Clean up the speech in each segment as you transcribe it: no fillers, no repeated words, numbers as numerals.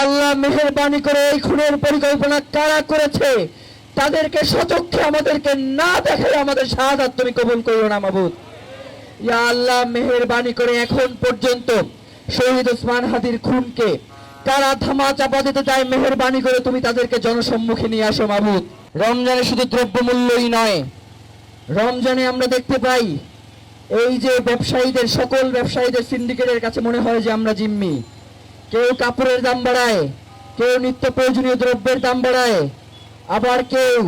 আল্লাহ মেহেরবানি করে এই খুনের পরিকল্পনা কারা করেছে তাদেরকে সচক্ষে আমাদেরকে না দেখে আমাদের শাহাদাত তুমি কবুল করো না মাবুদ। ইয়া আল্লাহ মেহেরবানি করে এখন পর্যন্ত শহীদ ওসমান হাদির খুনকে কারা ধামা চাপা দিতে চায় মেহেরবানি করে তুমি তাদেরকে জনসম্মুখে নিয়ে আসো মাবুদ। রমজানে শুধু দ্রব্যমূল্যই নয়, রমজানে আমরা দেখতে পাই এই যে ব্যবসায়ীদের সকল ব্যবসায়ীদের সিন্ডিকেটের কাছে মনে হয় যে আমরা জিম্মি। কেউ কাপড়ের দাম বাড়ায়, কেউ নিত্য প্রয়োজনীয় দ্রব্যের দাম বাড়ায়, আবার কেউ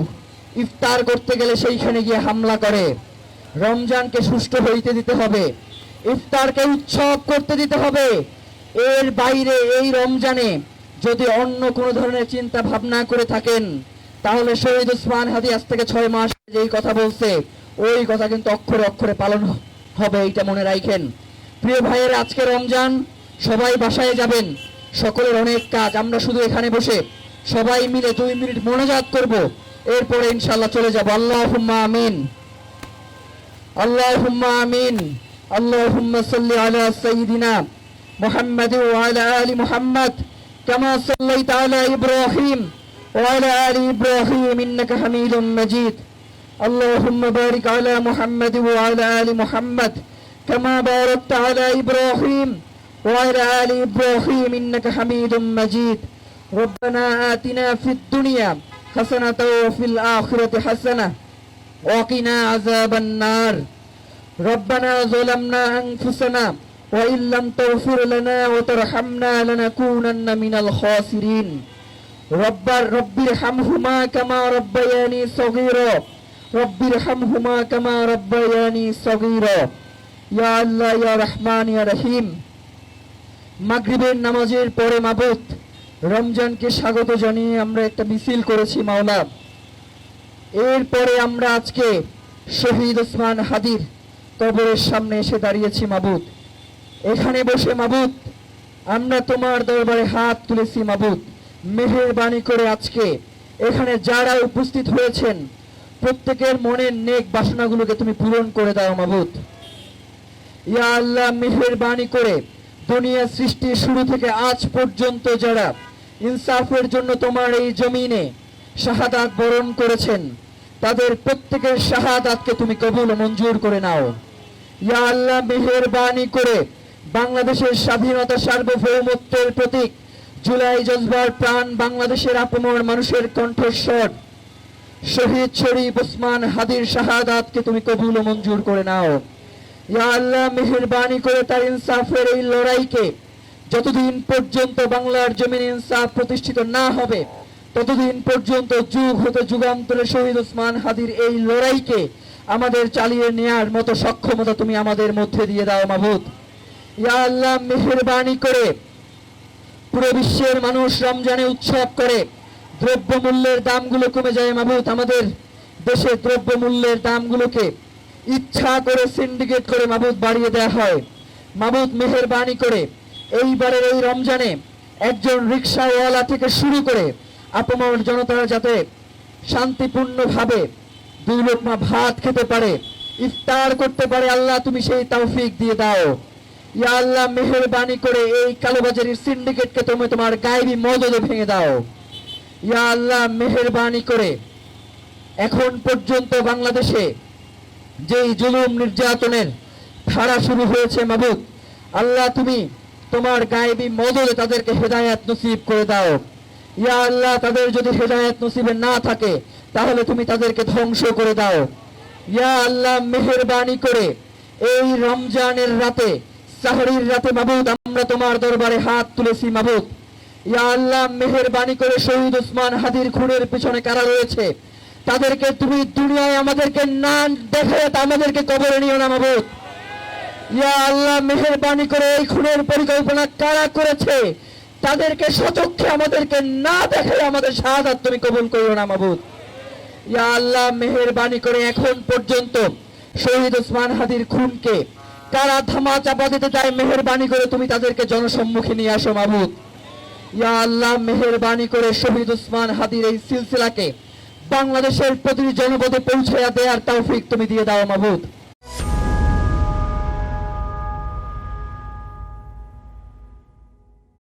ইফতার করতে গেলে সেইখানে গিয়ে হামলা করে। রমজানকে সুষ্ঠু হইতে দিতে হবে, ইফতারকে উৎসব করতে দিতে হবে। এর বাইরে এই রমজানে যদি অন্য কোনো ধরনের চিন্তা ভাবনা করে থাকেন তাহলে শহীদ ওসমান হাদি আজ থেকে 6 মাস যেই কথা বলছে ওই কথা কিন্তু অক্ষরে অক্ষরে পালন হবে, এটা মনে রাখেন। প্রিয় ভাইয়ের, আজকে রমজান, সবাই বাসায় যাবেন, সকলের অনেক কাজ। আমরা শুধু এখানে বসে সবাই মিলে 2 মিনিট মোনাজাত করব, এরপরে ইনশাআল্লাহ চলে যাব। আল্লাহুম্মা আমিন, আল্লাহুম্মা আমিন। আল্লাহুম্মা সাল্লি আলা সাইয়্যিদিনা মুহাম্মাদ ওয়া আলা আলি মুহাম্মাদ কামা সাল্লাইতা আলা ইব্রাহিম ওয়া আলা আলি ইব্রাহিম ইন্নাকা হামিদুম মাজিদ। আল্লাহুম্মা বারিক আলা মুহাম্মাদ ওয়া আলা আলি মুহাম্মাদ কামা বারাকতা আলা ইব্রাহিম ওয়া আলা আলি ইব্রাহিম ইন্নাকা হামিদুম মাজিদ। রব্বানা আতিনা ফিদ দুনিয়া হাসানাতাও ওয়া ফিল আখিরাতি হাসানাহ ওয়া কিনা আযাবান নার। রব্বানা যালামনা আনফুসানা ওয়া ইল্লাম তাগফির লানা ওয়া তারহামনা লানাকুনান্না মিনাল খাসিরিন। রব্বিরহামহুমা কামা রাব্বায়ানি সগীরা, রব্বিরহামহুমা কামা রাব্বায়ানি সগীরা। ইয়া আল্লাহ, ইয়া রহমান, ইয়া রহিম। মাগরিবের নামাজের পরে মাবুদ, রমজানকে স্বাগত জানিয়ে আমরা একটা মিছিল করেছি মাওলা। এরপরে আমরা আজকে শহীদ ওসমান হাদির কবরের সামনে এসে দাঁড়িয়েছি মাবুদ। এখানে বসে মাবুদ আমরা তোমার দরবারে হাত তুলেছি মাবুদ। মেহেরবানি করে আজকে এখানে যারা উপস্থিত হয়েছেন প্রত্যেকের মনের নেক বাসনাগুলোকে তুমি পূরণ করে দাও মাবুদ। ইয়া আল্লাহ, মেহেরবানি করে দুনিয়া সৃষ্টির শুরু থেকে আজ পর্যন্ত যারা ইনসাফের জন্য তোমার এই জমিনে শাহাদাত বরণ করেছেন তাদের প্রত্যেকের শাহাদাতকে তুমি কবুল ও মঞ্জুর করে নাও। ইয়া আল্লাহ, মেহেরবানি করে বাংলাদেশের স্বাধীনতা সার্বভৌমত্বের প্রতীক জুলাই জজবার প্রাণ বাংলাদেশের আপমর মানুষের কণ্ঠস্বর শহীদ শরীফ ওসমান হাদির শাহাদাতকে তুমি কবুল ও মঞ্জুর করে নাও। ইয়া আল্লাহ, মেহেরবানি করে তার ইনসাফের এই লড়াইকে যতদিন পর্যন্ত বাংলার জমিনে ইনসাফ প্রতিষ্ঠিত না হবে ততদিন পর্যন্ত যুগ হতে যুগান্তরে শহীদ ওসমান হাদির এই লড়াইকে আমাদের চালিয়ে নেয়ার মতো সক্ষমতা তুমি আমাদের মধ্যে দিয়ে দাও মাবুদ। ইয়া আল্লাহ, মেহেরবানি করে পুরো বিশ্বের মানুষ রমজানে উৎসব করে, দ্রব্যমূল্যের দামগুলো কমে যায় মাবুদ। আমাদের দেশে দ্রব্যমূল্যের দামগুলোকে ইচ্ছা করে সিন্ডিকেট করে মাবুদ বাড়িয়ে দেওয়া হয় মাবুদ। মেহেরবানি করে এইবারের এই রমজানে একজন রিকশাওয়ালা থেকে শুরু করে আপমর জনতারা যাতে শান্তিপূর্ণভাবে 2 লোকমা ভাত খেতে পারে, ইফতার করতে পারে, আল্লাহ তুমি সেই তৌফিক দিয়ে দাও। ইয়া আল্লাহ, মেহেরবানি করে এই কালোবাজারির সিন্ডিকেটকে তুমি তোমার গায়েবী মদদে ভেঙে দাও। ইয়া আল্লাহ, মেহেরবানি করে এখন পর্যন্ত বাংলাদেশে যেই জুলুম নির্যাতনের ধারা শুরু হয়েছে মাবুদ, আল্লাহ তুমি তোমার গায়েবী মদদে তাদেরকে হেদায়েত নসিব করে দাও। ইয়া আল্লাহ, তাদের যদি হেদায়েত নসিবে না থাকে তাহলে তুমি তাদেরকে ধ্বংস করে দাও। ইয়া আল্লাহ, মেহেরবানি করে এই রমজানের রাতে, সাহরির রাতে মাবুদ আমরা তোমার দরবারে হাত তুলেছি মাবুদ। ইয়া আল্লাহ, মেহেরবানি করে শহীদ ওসমান হাদির খুনের পিছনে কারা রয়েছে তাদেরকে তুমি দুনিয়ায় আমাদেরকে না দেখে আমাদেরকে কবরে নিও না মাবুদ। ইয়া আল্লাহ, মেহেরবানি করে এই খুনের পরিকল্পনা কারা করেছে তাদেরকে সচক্ষে আমাদেরকে না দেখে আমাদের শাহাদাত তুমি কবুল করো না মাবুদ। ইয়া আল্লাহ, মেহেরবানি করে এখন পর্যন্ত শহীদ ওসমান হাদির খুনকে কারা ধামা চাপা দিতে চায় মেহেরবানি করে তুমি তাদেরকে জনসম্মুখে নিয়ে আসো মাবুদ। ইয়া আল্লাহ, মেহেরবানি করে শহীদ ওসমান হাদির এই সিলসিলাকে বাংলাদেশের প্রতিটি জনপদে পৌঁছায়া দেওয়ার তৌফিক তুমি দিয়ে দাও মাবুদ।